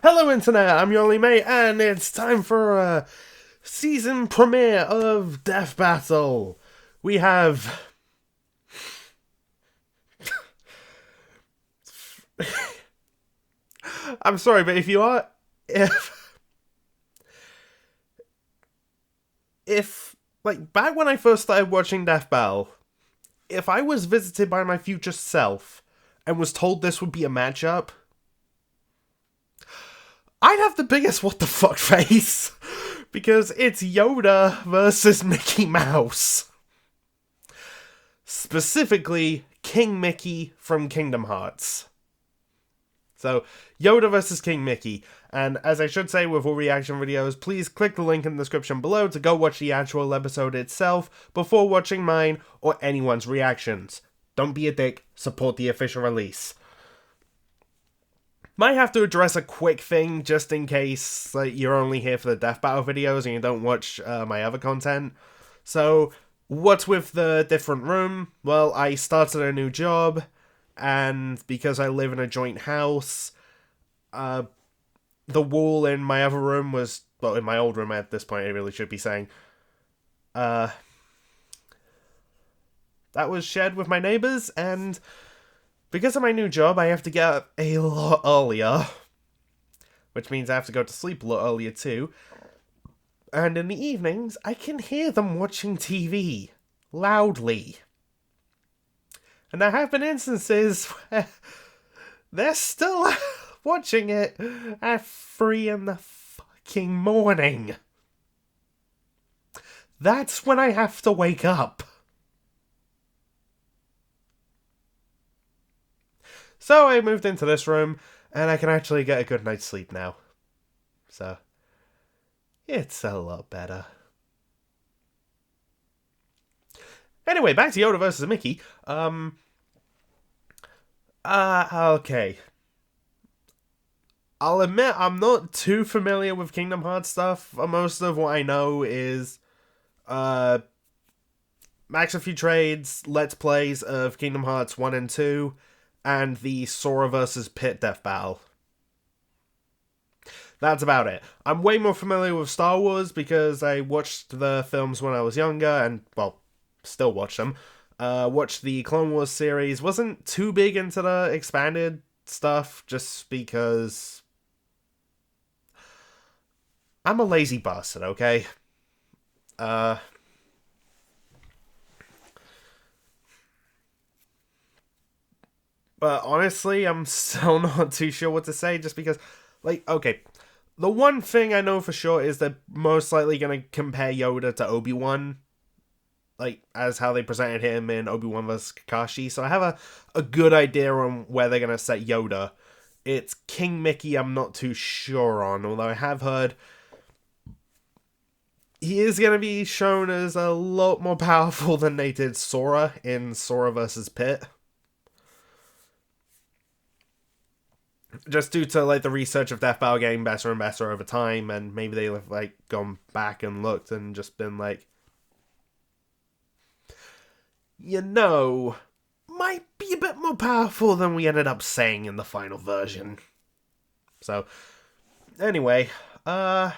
Hello Internet, I'm your only mate, and it's time for a season premiere of Death Battle. We have... I'm sorry, but if you are... If... Like, back when I first started watching Death Battle, if I was visited by my future self and was told this would be a matchup, I'd have the biggest what the fuck face, because it's Yoda versus Mickey Mouse. Specifically, King Mickey from Kingdom Hearts. So, Yoda versus King Mickey. And as I should say with all reaction videos, please click the link in the description below to go watch the actual episode itself before watching mine or anyone's reactions. Don't be a dick, support the official release. Might have to address a quick thing just in case you're only here for the Death Battle videos and you don't watch my other content. So, what's with the different room? Well, I started a new job, and because I live in a joint house, the wall in my other room was, well, in my old room at this point, I really should be saying, that was shared with my neighbors, and because of my new job, I have to get up a lot earlier, which means I have to go to sleep a lot earlier too. And in the evenings, I can hear them watching TV loudly. And there have been instances where they're still watching it at 3 in the fucking morning. That's when I have to wake up. So I moved into this room, and I can actually get a good night's sleep now. So, it's a lot better. Anyway, back to Yoda versus Mickey. Okay. I'll admit I'm not too familiar with Kingdom Hearts stuff. Most of what I know is, Max a few trades, Let's Plays of Kingdom Hearts 1 and 2, and the Sora vs. Pit Death Battle. That's about it. I'm way more familiar with Star Wars because I watched the films when I was younger and, well, still watch them. Watched the Clone Wars series. Wasn't too big into the expanded stuff just because I'm a lazy bastard, okay? But honestly, I'm still not too sure what to say just because, okay, the one thing I know for sure is they're most likely going to compare Yoda to Obi-Wan, as how they presented him in Obi-Wan vs. Kakashi, so I have a good idea on where they're going to set Yoda. It's King Mickey I'm not too sure on, although I have heard he is going to be shown as a lot more powerful than they did Sora in Sora vs. Pit. Just due to, the research of Death Battle getting better and better over time, and maybe they've, gone back and looked and just been might be a bit more powerful than we ended up saying in the final version. So, anyway, but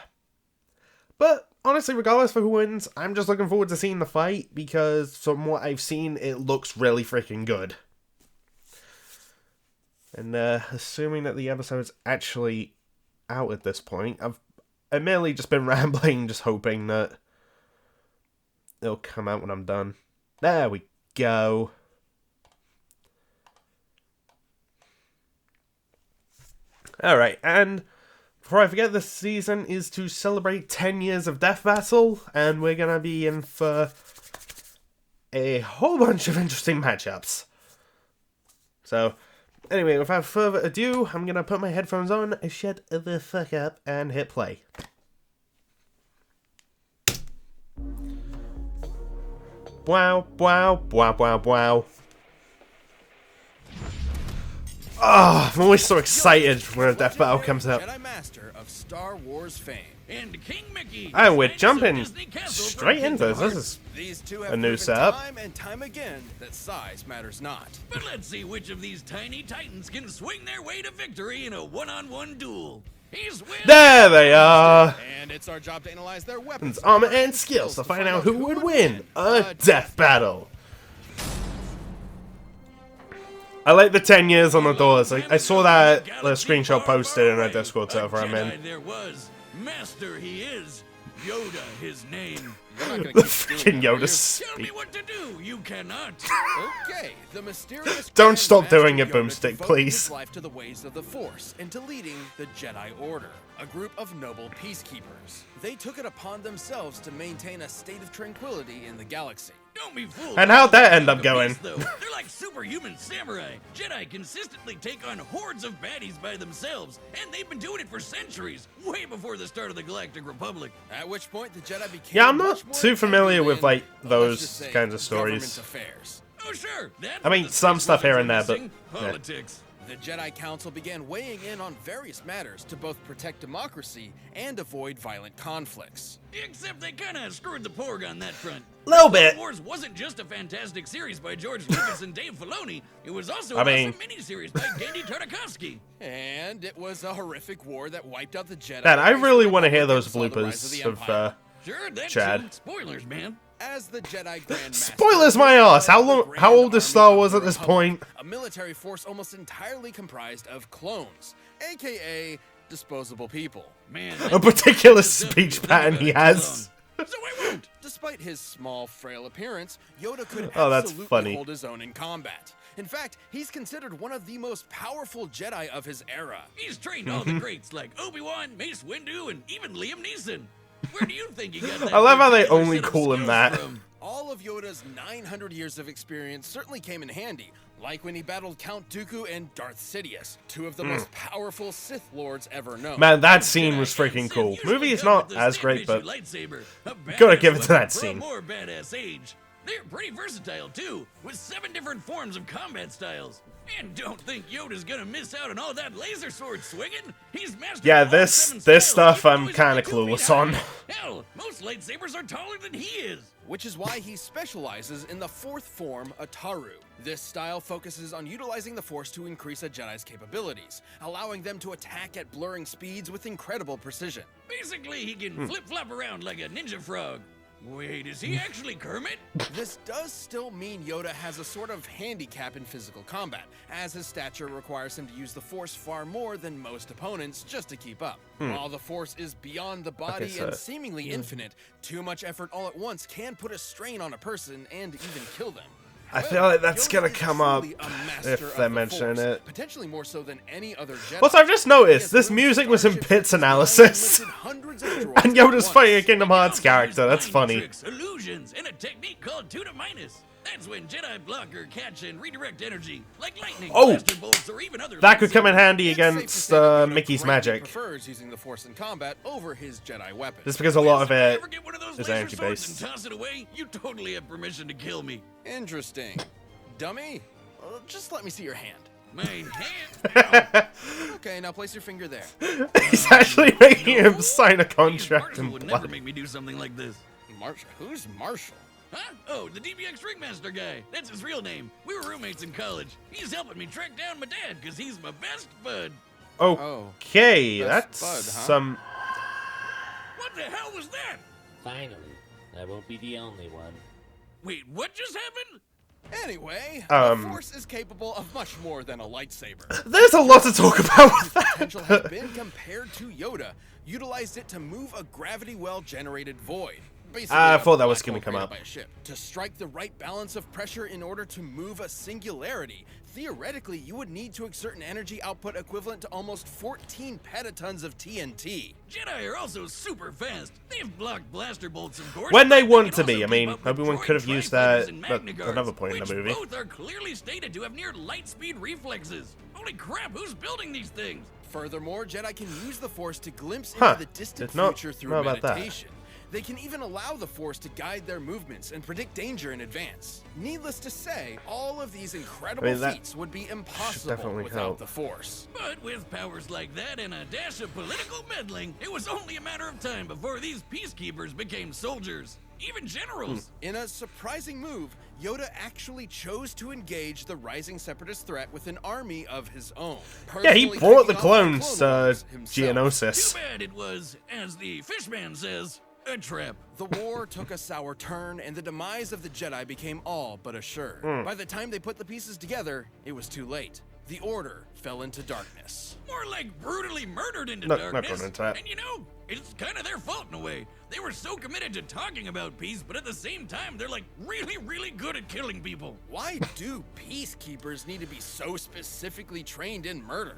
honestly, regardless of who wins, I'm just looking forward to seeing the fight, because from what I've seen, it looks really freaking good. And assuming that the episode's actually out at this point, I've merely just been rambling, just hoping that it'll come out when I'm done. There we go. Alright, and before I forget, this season is to celebrate 10 years of Death Battle, and we're gonna be in for a whole bunch of interesting matchups. So, anyway, without further ado, I'm gonna put my headphones on, shut the fuck up, and hit play. Wow, wow, wow, wow, wow. I'm always so excited when a Death Battle comes out. Jedi Master of Star Wars fame. And King Mickey. And we're jumping straight into this. This is These two have a new proven setup. time and time again that size matters not. But let's see which of these tiny titans can swing their way to victory in a one-on-one duel. There they are! And it's our job to analyze their weapons, Armor and skills to find out who would win a death battle. I like the 10 years on the doors. I saw that screenshot posted in our Discord server I'm in. There was. Master he is. Yoda his name. The freaking Yoda Tell speak. me what to do. You cannot. Okay, the mysterious Don't stop Grandmaster doing it, Yoda Boomstick, devoted please. his life to the ways of the Force and to leading the Jedi Order, a group of noble peacekeepers. They took it upon themselves to maintain a state of tranquility in the galaxy. Don't be fooled. And how'd that end up going? They're like superhuman samurai. Jedi consistently take on hordes of baddies by themselves, and they've been doing it for centuries, way before the start of the Galactic Republic. At which point the Jedi became Yeah, I'm much not more too familiar with, like, involved in, those let's just say, kinds of government stories. affairs. Oh sure. That's I mean, what the some space stuff here weapons and are there, but- missing. yeah. Politics. The Jedi Council began weighing in on various matters to both protect democracy and avoid violent conflicts. Except they kind of screwed the porg on that front. Little bit. Star Wars wasn't just a fantastic series by George Lucas and Dave Filoni. It was also I an mean- awesome miniseries by Genndy Tartakovsky. And it was a horrific war that wiped out the Jedi. Man, I race really and want to hear Republic those and saw the rise bloopers the of, Empire. Sure, that Chad. too. Spoilers, man. As the Jedi Grandmaster, Spoilers my ass! How long? the How old Grand is Star Army Wars of at the this Republic, point? a military force almost entirely comprised of clones, aka disposable people. Man, A particular speech pattern he has. So I won't. Despite his small, frail appearance, Yoda could Oh, that's absolutely funny. hold his own in combat. In fact, he's considered one of the most powerful Jedi of his era. He's trained all the greats like Obi-Wan, Mace Windu, and even Liam Neeson. Where do you think he got that? I love how they particular only set of call him skills that. from? All of Yoda's 900 years of experience certainly came in handy, like when he battled Count Dooku and Darth Sidious, two of the most powerful Sith Lords ever known. Man, that scene was Jedi freaking and cool. Sith usually Movie is come not with the as same great, but issue lightsaber, a gotta badass give it to weapon that for a scene. more badass age. They're pretty versatile too, with 7 different forms of combat styles. And don't think Yoda's gonna miss out on all that laser sword swinging. He's mastered Yeah, all this 7 this styles, stuff even I'm though he's kind only of 2 feet clueless on. high. Hell, most lightsabers are taller than he is. Which is why he specializes in the fourth form, Ataru. This style focuses on utilizing the Force to increase a Jedi's capabilities, allowing them to attack at blurring speeds with incredible precision. Basically, he can flip-flop around like a ninja frog. Wait, is he actually Kermit? This does still mean Yoda has a sort of handicap in physical combat, as his stature requires him to use the Force far more than most opponents just to keep up. While the Force is beyond the body so- and seemingly infinite, too much effort all at once can put a strain on a person and even kill them. I feel like that's Yoda gonna is come up truly a master if of they're the mentioning Force, it. potentially more so than any other Jedi. Also, I've just He noticed has this moved music was in starships Pits with design analysis, lifted hundreds of droids and at Yoda's once. fighting a Kingdom Hearts Also, character. there's That's mind funny. Tricks, illusions, and a technique called Tuna Minus. That's when Jedi block or catch and redirect energy, like lightning, Oh! blaster bolts, or even other That could come in lightsabers. handy It's safe to against say that Yoda Mickey's greatly magic. prefers using the Force in combat over his Jedi weapons. Just because a lot of If you it ever get one of those is laser anti-based. swords and toss it away, you totally have permission to kill me. Interesting. Dummy? Just let me see your hand. My hand. Okay, now place your finger there. He's actually making him sign a Ian contract Marshall in would never blood. make me do something like this. Marshall? Who's Marshall? Huh? Oh, the DBX Ringmaster guy. That's his real name. We were roommates in college. He's helping me track down my dad because he's my best bud. Okay, Best that's bud, huh? some. What the hell was that? Finally, I won't be the only one. Wait, what just happened? Anyway, Um. the Force is capable of much more than a lightsaber. There's a lot to talk about with that. Potential has been compared to Yoda, utilized it to move a gravity well-generated void. Basically, I a thought that was black hole gonna come created up. by a ship. To strike the right balance of pressure in order to move a singularity, theoretically, you would need to exert an energy output equivalent to almost 14 petatons of TNT. Jedi are also super fast. They've blocked blaster bolts, of course. When they but want can to be. also I mean, keep up with Obi-Wan droid could have used trifighters that and at magnaguards, another point in the which movie. both are clearly stated to have near light speed reflexes. Holy crap, who's building these things? Furthermore, Jedi can use the Force to glimpse Huh, into the distant did not future through know about that. meditation. They can even allow the Force to guide their movements and predict danger in advance. Needless to say, all of these incredible that feats would be impossible definitely without help. the Force. But with powers like that and a dash of political meddling, it was only a matter of time before these peacekeepers became soldiers, even generals. In a surprising move, Yoda actually chose to engage the rising separatist threat with an army of his own. Yeah, he personally brought the kicking off clones Clone Wars to himself. Geonosis. Too bad it was, as the fishman says, a trap. The war took a sour turn, and the demise of the Jedi became all but assured. By the time they put the pieces together, it was too late. The Order fell into darkness. More like brutally murdered into Not going darkness. into that. And you know, it's kind of their fault in a way. They were so committed to talking about peace, but at the same time, they're like really, really good at killing people. Why do peacekeepers need to be so specifically trained in murder?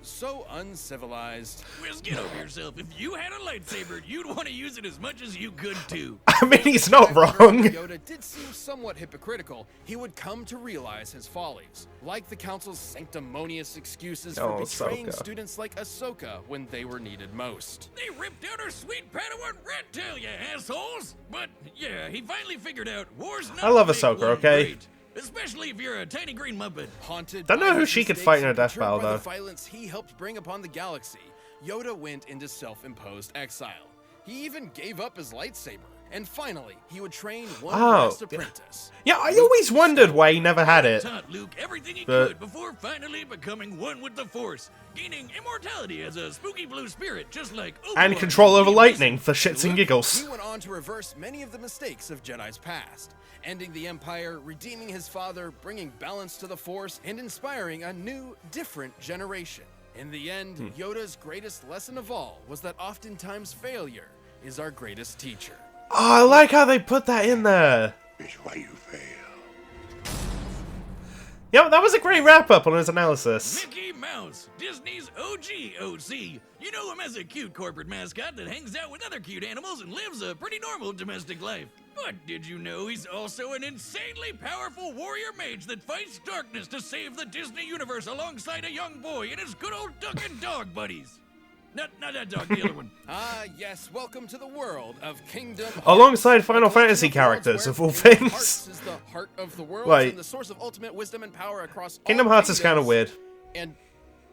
So uncivilized. Wiz, get over yourself. If you had a lightsaber, you'd want to use it as much as you could too. I mean, he's not After wrong. Yoda did seem somewhat hypocritical. He would come to realize his follies, like the Council's sanctimonious excuses for Oh, betraying Ahsoka. students like Ahsoka when they were needed most. They ripped out our sweet Padawan rat tail, you assholes! But yeah, he finally figured out war's not I love to make Ahsoka, one okay? great. Especially if you're a tiny green muppet. Haunted Don't know by who his she could mistakes fight in a and death perturbed battle, by the though. violence he helped bring upon the galaxy, Yoda went into self-imposed exile. He even gave up his lightsaber, and finally, he would train one last apprentice. Yeah, I always wondered why he never had it. Taught Luke everything he But- could before finally becoming one with the Force, gaining immortality as a spooky blue spirit, just like And Obi-Wan control over in lightning for shits and He giggles. went on to reverse many of the mistakes of Jedi's past, ending the Empire, redeeming his father, bringing balance to the Force, and inspiring a new, different generation. In the end, Yoda's greatest lesson of all was that oftentimes failure is our greatest teacher. Oh, I like how they put that in there. It's why you fail. Yeah, that was a great wrap-up on his analysis. Mickey Mouse, Disney's OG OC. You know him as a cute corporate mascot that hangs out with other cute animals and lives a pretty normal domestic life. But did you know he's also an insanely powerful warrior mage that fights darkness to save the Disney universe alongside a young boy and his good old duck and dog buddies? Not that dog, the other one. Ah, yes, welcome to the world of Kingdom Hearts. Alongside Final The collection Fantasy of worlds characters, where of all Kingdom things. Hearts is the heart of the world Like- and the source of ultimate wisdom and power across all Kingdom Hearts is kind of kingdoms weird, and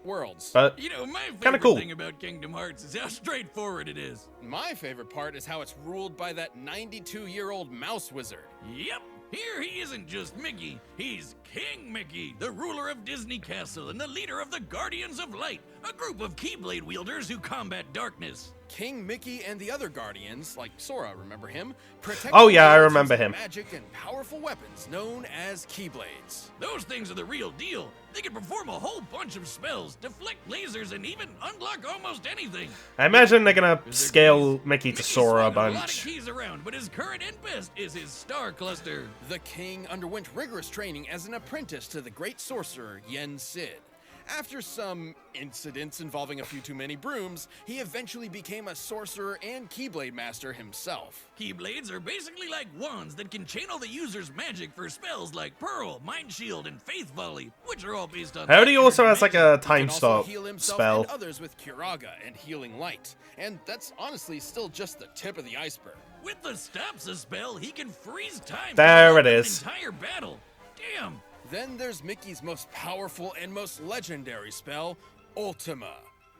worlds. but You know, my Kinda favorite cool. thing about Kingdom Hearts is how straightforward it is. My favorite part is how it's ruled by that 92-year-old mouse wizard. Yep, here he isn't just Mickey, he's King Mickey, the ruler of Disney Castle and the leader of the Guardians of Light, a group of Keyblade wielders who combat darkness. King Mickey and the other guardians, like Sora, remember him? Protect Oh, the yeah, I worlds remember using him. Magic and powerful weapons known as Keyblades. Those things are the real deal. They can perform a whole bunch of spells, deflect lasers, and even unlock almost anything. I imagine they're gonna scale Mickey to Mickey's Sora a swung lot of bunch. keys around, but his current and best is his star cluster. The king underwent rigorous training as an apprentice to the great sorcerer Yen Sid. After some incidents involving a few too many brooms, he eventually became a sorcerer and Keyblade master himself. Keyblades are basically like wands that can channel the user's magic for spells like Pearl, Mind Shield, and Faith Volley, which are all based on. I heard he also has like a He time can also stop heal himself spell. and others with Curaga and Healing Light. And that's honestly still just the tip of the iceberg. With the Stopsa spell, he can freeze time. There for it is. An entire battle. Damn. Then there's Mickey's most powerful and most legendary spell, Ultima,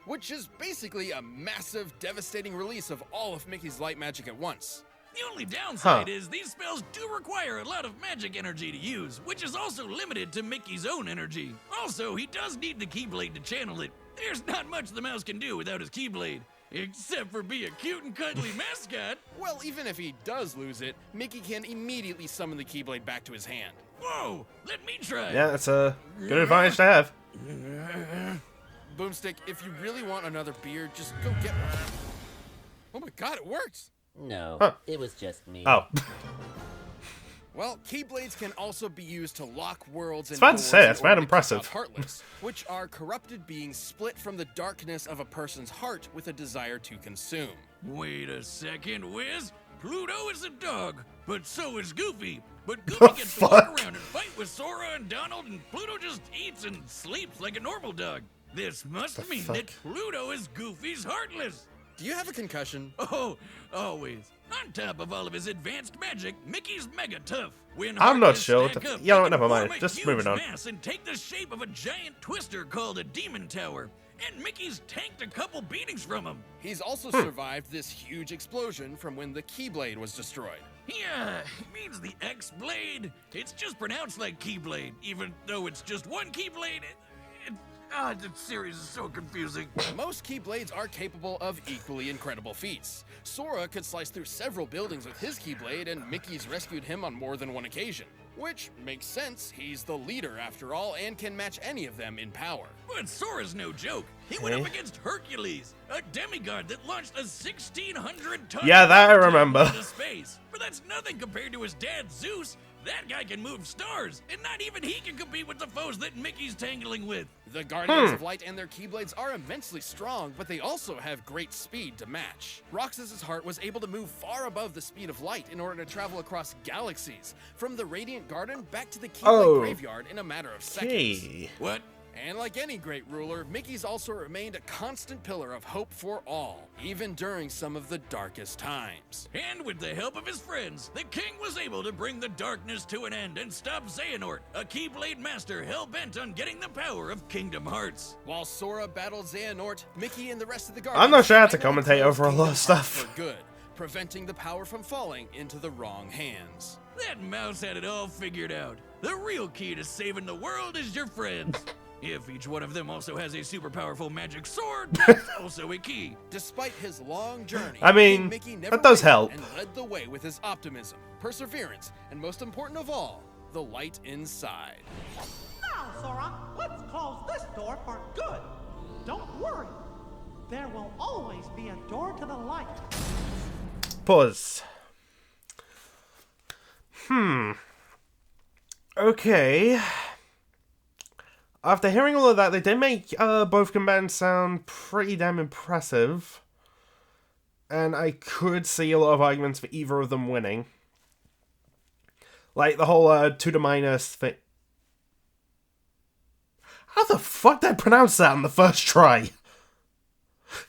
which is basically a massive, devastating release of all of Mickey's light magic at once. The only downside Huh. is these spells do require a lot of magic energy to use, which is also limited to Mickey's own energy. Also, he does need the Keyblade to channel it. There's not much the mouse can do without his Keyblade, except for be a cute and cuddly mascot. Well, even if he does lose it, Mickey can immediately summon the Keyblade back to his hand. Whoa, let me try. Yeah, that's a good advantage to have. Boomstick, if you really want another beer, just go get one. Oh my god, it works! No, Huh. it was just me. Oh, Well, Keyblades can also be used to lock worlds and It's fun to doors say, in that's order mad to keep impressive. out Heartless, which are corrupted beings split from the darkness of a person's heart with a desire to consume. Wait a second, Wiz. Pluto is a dog, but so is Goofy. But Goofy gets to walk fuck? around and fight with Sora and Donald, and Pluto just eats and sleeps like a normal dog. This must mean that fuck? Pluto is Goofy's Heartless. Do you have a concussion? Oh, always. On top of all of his advanced magic, Mickey's mega tough. When I'm not Heartless sure. stack up, Yeah, they can never form mind. a Just huge moving on. mass and take the shape of a giant twister called a demon tower. and Mickey's tanked a couple beatings from him. He's also survived this huge explosion from when the Keyblade was destroyed. Yeah, he means the X-Blade. It's just pronounced like Keyblade, even though it's just one Keyblade. The series is so confusing. Most Keyblades are capable of equally incredible feats. Sora could slice through several buildings with his Keyblade, and Mickey's rescued him on more than one occasion. Which makes sense, he's the leader after all, and can match any of them in power. But Sora's no joke. He went up against Hercules, a demigod that launched a 1,600-ton Yeah, that I remember. into space. But that's nothing compared to his dad, Zeus. That guy can move stars, and not even he can compete with the foes that Mickey's tangling with. The Guardians of Light and their Keyblades are immensely strong, but they also have great speed to match. Roxas's heart was able to move far above the speed of light in order to travel across galaxies, from the Radiant Garden back to the Keyblade Graveyard in a matter of seconds. What? And like any great ruler, Mickey's also remained a constant pillar of hope for all, even during some of the darkest times. And with the help of his friends, the king was able to bring the darkness to an end and stop Xehanort, a Keyblade master hell-bent on getting the power of Kingdom Hearts. While Sora battled Xehanort, Mickey and the rest of the Guardians... I'm not sure how to commentate over a lot of stuff. ...for good, preventing the power from falling into the wrong hands. That mouse had it all figured out. The real key to saving the world is your friends. If each one of them also has a super powerful magic sword, that's also a key. Despite his long journey, I mean, Mickey never that does wavered help. and led the way with his optimism, perseverance, and most important of all, the light inside. Now, Sora, let's close this door for good. Don't worry. There will always be a door to the light. Pause. Okay. After hearing all of that, they did make both combatants sound pretty damn impressive. And I could see a lot of arguments for either of them winning. Like the whole 2 to minus thing. How the fuck did I pronounce that on the first try?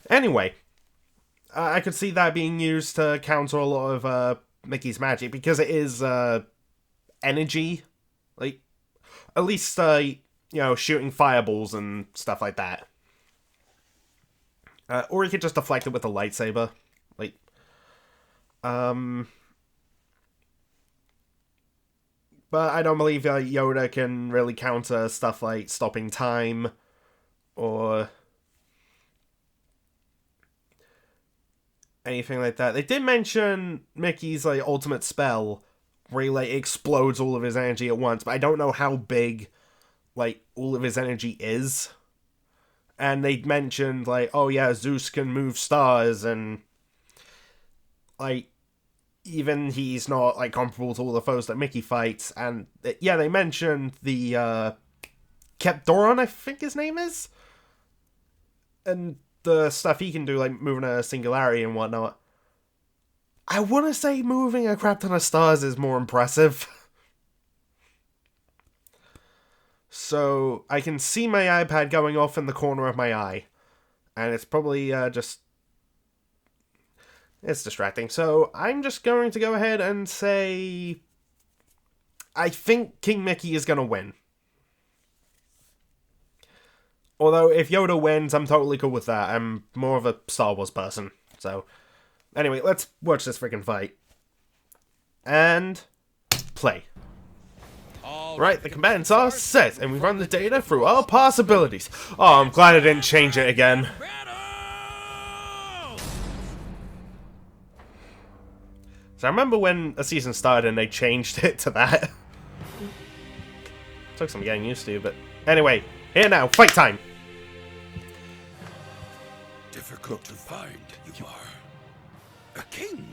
Anyway, I could see that being used to counter a lot of Mickey's magic, because it is energy. Like, at least, you know, shooting fireballs and stuff like that. Or he could just deflect it with a lightsaber. Like, but I don't believe Yoda can really counter stuff like stopping time, or anything like that. They did mention Mickey's like ultimate spell, where he like explodes all of his energy at once, but I don't know how big like all of his energy is. And they mentioned like, oh yeah, Zeus can move stars, and like even he's not like comparable to all the foes that Mickey fights. And yeah, they mentioned the Kepdoron, I think his name is, and the stuff he can do, like moving a singularity and whatnot. I want to say moving a crap ton of stars is more impressive. So I can see my iPad going off in the corner of my eye, and it's probably just... it's distracting. So I'm just going to go ahead and say I think King Mickey is going to win. Although, if Yoda wins, I'm totally cool with that. I'm more of a Star Wars person. So, anyway, let's watch this freaking fight. And... play. Right, the combatants are set, and we run the data through all possibilities. Oh, I'm glad I didn't change it again. So I remember when a season started and they changed it to that. Took some getting used to, but... anyway, here now, fight time! Difficult to find, you are. A king,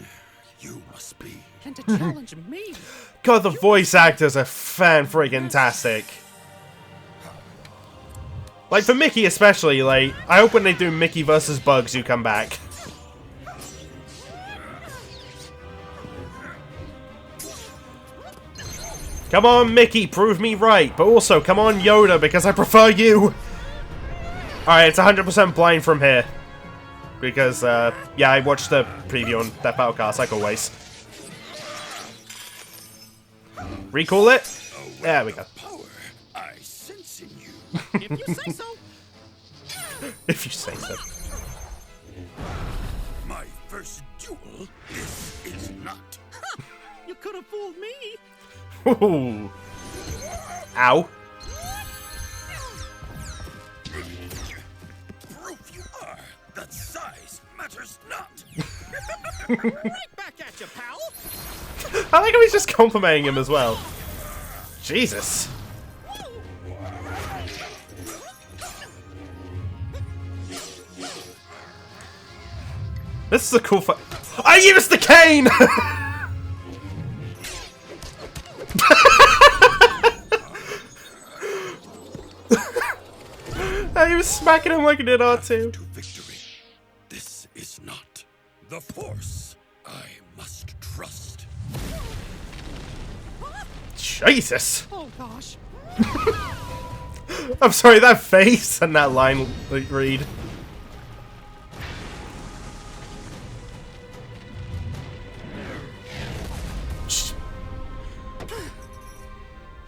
you must be. And to challenge me. God, the voice actors are fan-freaking-tastic. Like, for Mickey especially, like, I hope when they do Mickey versus Bugs, you come back. Come on, Mickey, prove me right. But also, come on, Yoda, because I prefer you. Alright, it's 100% blind from here. Because, yeah, I watched the preview on that Battlecast, like always. Recall it. There we go. Power I sense in you. If you say so. If you say so. My first duel? This is not. You could have fooled me. Ooh. Ow. Proof you are. That size matters not. Right back at you, pal. I like how he's just complimenting him as well. Jesus. This is a cool fight. I used the cane! He was smacking him like he did R2. To victory. This is not the Force I must trust. Jesus. Oh gosh. I'm sorry, that face and that line read.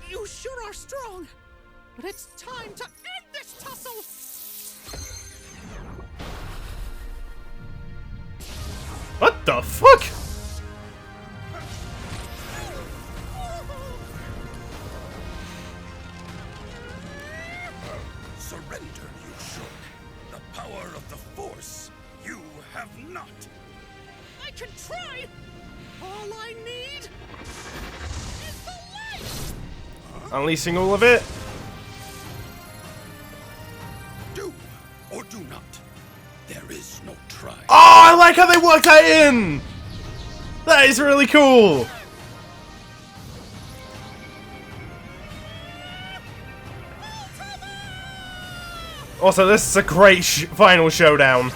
You sure are strong. But it's time to end this tussle. What the fuck? Surrender, you should. The power of the Force you have not. I can try. All I need is the light. Unleashing all of it? Do or do not. There is no try. Oh, I like how they worked that in! That is really cool! Also, this is a great final showdown.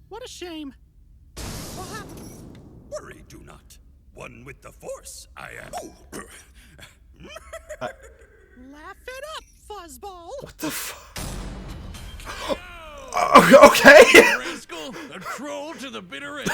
What a shame. What happened? Worry, do not. One with the Force, I am. Laugh it up, fuzzball. What the fuck? Okay! Rascal, a troll to the bitter end.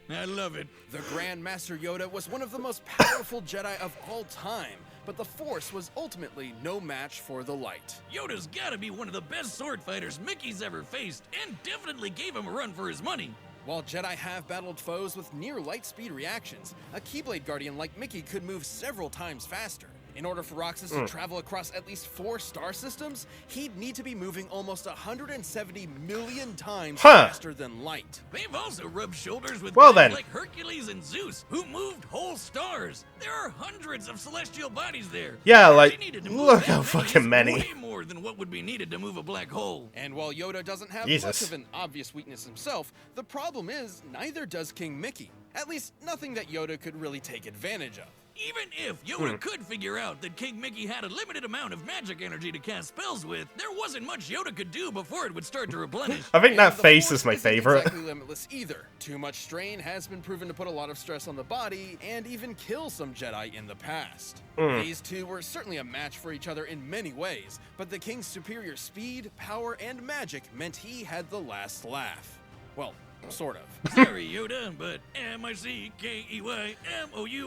I love it. The Grand Master Yoda was one of the most powerful Jedi of all time, but the Force was ultimately no match for the light. Yoda's gotta be one of the best sword fighters Mickey's ever faced, and definitely gave him a run for his money. While Jedi have battled foes with near light speed reactions, a Keyblade Guardian like Mickey could move several times faster. In order for Roxas to travel across at least 4 star systems, he'd need to be moving almost 170 million times faster than light. They've also rubbed shoulders with Well guys then. like Hercules and Zeus, who moved whole stars. There are hundreds of celestial bodies there. Yeah, She like, needed to move look that how fucking is many. Way more than what would be needed to move a black hole. And while Yoda doesn't have Jesus. much of an obvious weakness himself, the problem is neither does King Mickey. At least nothing that Yoda could really take advantage of. Even if Yoda could figure out that King Mickey had a limited amount of magic energy to cast spells with, there wasn't much Yoda could do before it would start to replenish. I think that And the face Force is my isn't favorite. Exactly limitless either. Too much strain has been proven to put a lot of stress on the body and even kill some Jedi in the past. These two were certainly a match for each other in many ways, but the King's superior speed, power, and magic meant he had the last laugh. Well, sort of. Sorry, Yoda, but M-I-C-K-E-Y-M-O-U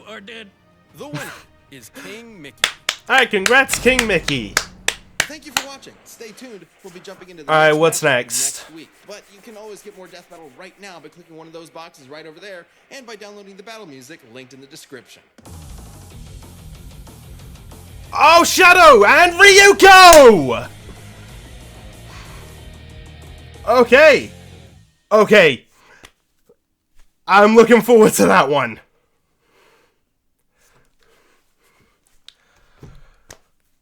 are dead. The winner is King Mickey. Alright, congrats, King Mickey. Thank you for watching. Stay tuned. We'll be jumping into the All right, next what's matchup next? week. But you can always get more Death Battle right now by clicking one of those boxes right over there and by downloading the battle music linked in the description. Oh, Shadow and Ryuko! Okay. Okay. I'm looking forward to that one.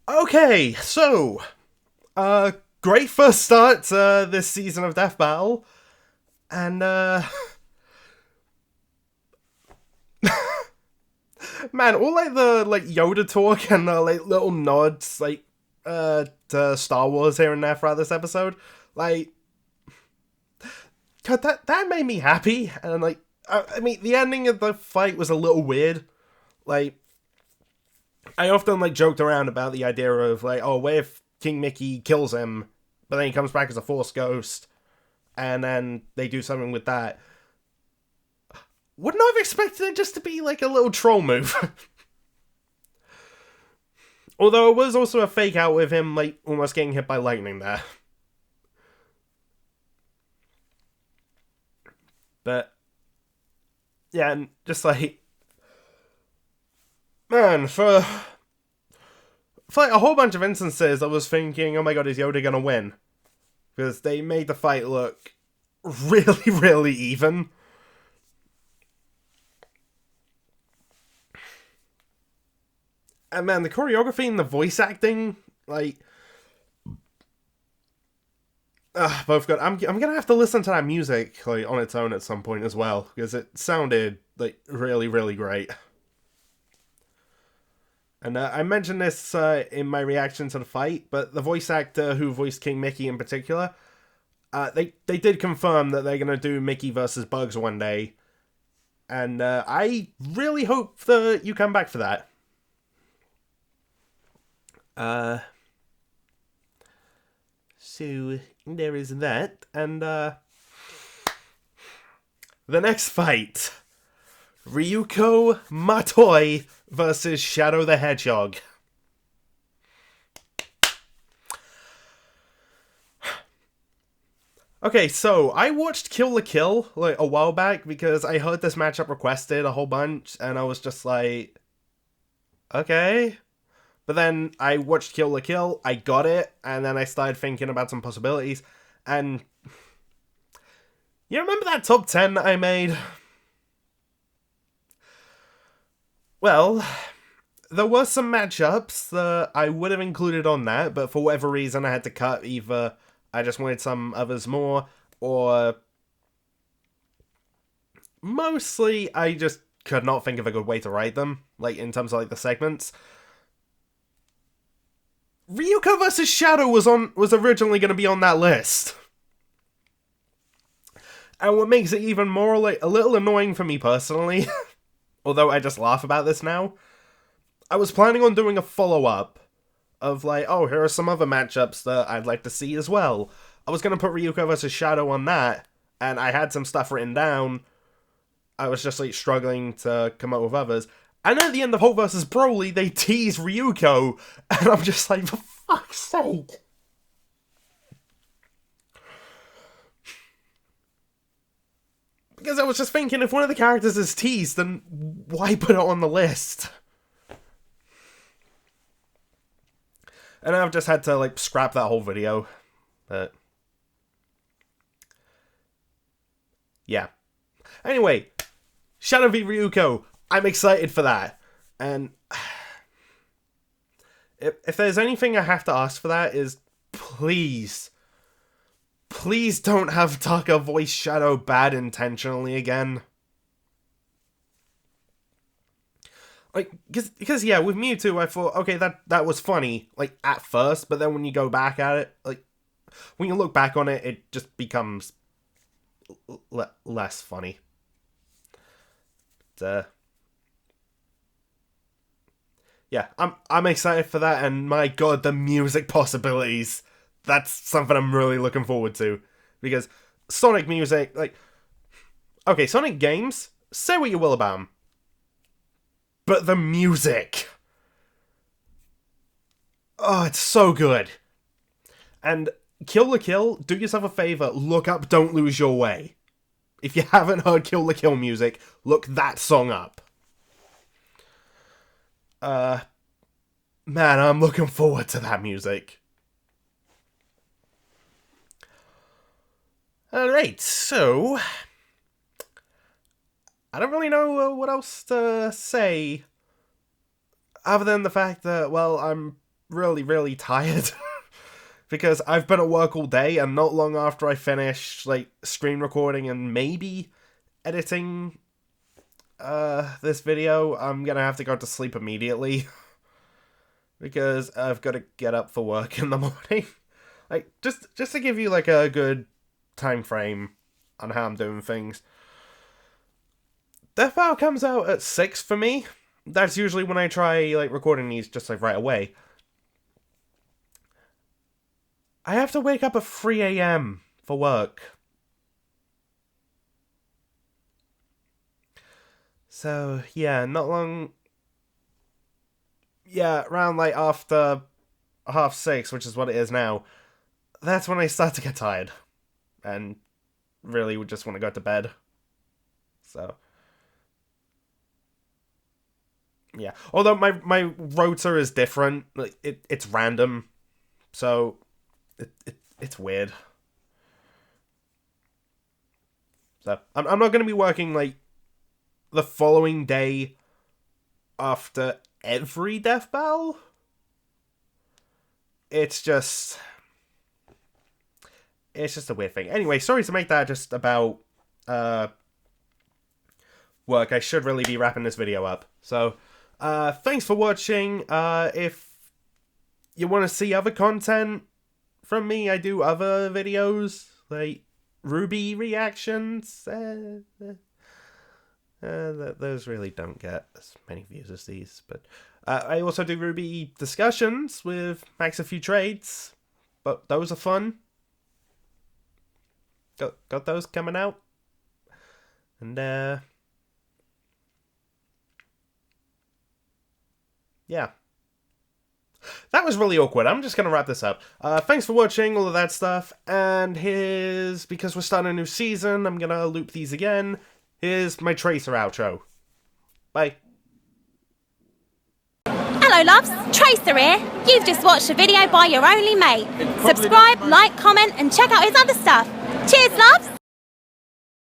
Okay, so, great first start to this season of Death Battle, and, man, all, like, the, Yoda talk and the, little nods, to Star Wars here and there throughout this episode, God, that made me happy, and, I mean, the ending of the fight was a little weird, I often, joked around about the idea of, oh, what if King Mickey kills him, but then he comes back as a Force ghost, and then they do something with that. Wouldn't I have expected it just to be, a little troll move? Although it was also a fake out with him, like, almost getting hit by lightning there. But, yeah, and just like, man, for like a whole bunch of instances, I was thinking, oh my god, is Yoda gonna win? Because they made the fight look really, really even. And man, the choreography and the voice acting, like, both good. I'm gonna have to listen to that music, like, on its own at some point as well, because it sounded, like, really, really great. And I mentioned this in my reaction to the fight, but the voice actor who voiced King Mickey in particular, they did confirm that they're gonna do Mickey versus Bugs one day, and I really hope that you come back for that. So there is that, and the next fight, Ryuko Matoi versus Shadow the Hedgehog. Okay, so I watched Kill la Kill like a while back because I heard this matchup requested a whole bunch, and I was just like, okay. But then I watched Kill la Kill, I got it, and then I started thinking about some possibilities, and you remember that top 10 that I made? Well, there were some matchups that I would have included on that, but for whatever reason I had to cut. Either I just wanted some others more, or mostly I just could not think of a good way to write them, like in terms of like the segments. Ryuko vs. Shadow was originally going to be on that list. And what makes it even more, like, a little annoying for me personally, although I just laugh about this now, I was planning on doing a follow-up of, like, oh, here are some other matchups that I'd like to see as well. I was going to put Ryuko vs. Shadow on that, and I had some stuff written down. I was just, like, struggling to come up with others. And at the end of Hulk vs. Broly, they tease Ryuko, and I'm just like, for fuck's sake. Because I was just thinking, if one of the characters is teased, then why put it on the list? And I've just had to, like, scrap that whole video. But yeah. Anyway, Shadow v Ryuko. I'm excited for that. And if there's anything I have to ask for that is, please don't have Taka voice Shadow bad intentionally again. Like, because yeah, with Mewtwo, I thought, okay, that was funny, like, at first, but then when you go back at it, like, when you look back on it, it just becomes less funny. Yeah, I'm excited for that, and my god, the music possibilities. That's something I'm really looking forward to. Because Sonic music, like, okay, Sonic games, say what you will about them, but the music, oh, it's so good. And Kill la Kill, do yourself a favor, look up Don't Lose Your Way. If you haven't heard Kill la Kill music, look that song up. Man, I'm looking forward to that music. Alright, so I don't really know what else to say other than the fact that, well, I'm really, really tired. Because I've been at work all day, and not long after I finish, like, screen recording and maybe editing this video, I'm gonna have to go to sleep immediately. Because I've got to get up for work in the morning. Like, just to give you, like, a good time frame on how I'm doing things. Death Battle comes out at 6 for me. That's usually when I try, like, recording these just, like, right away. I have to wake up at 3 a.m. for work. So, yeah, not long... yeah, around like after 6:30, which is what it is now, that's when I start to get tired. And really would just want to go to bed. So, yeah. Although my rota is different. Like, it's random. So, it's weird. So, I'm not going to be working, like, the following day after every death bell. It's just a weird thing. Anyway, sorry to make that just about work. I should really be wrapping this video up. So, thanks for watching. If you want to see other content from me, I do other videos, like Ruby reactions. Those really don't get as many views as these, but I also do Ruby discussions with Max a few trades, but those are fun. Got those coming out, and yeah, that was really awkward. I'm just gonna wrap this up. Thanks for watching, all of that stuff, and because we're starting a new season, I'm gonna loop these again. Here's my Tracer outro. Bye. Hello loves, Tracer here. You've just watched a video by your only mate. Subscribe, like, comment and check out his other stuff. Cheers loves!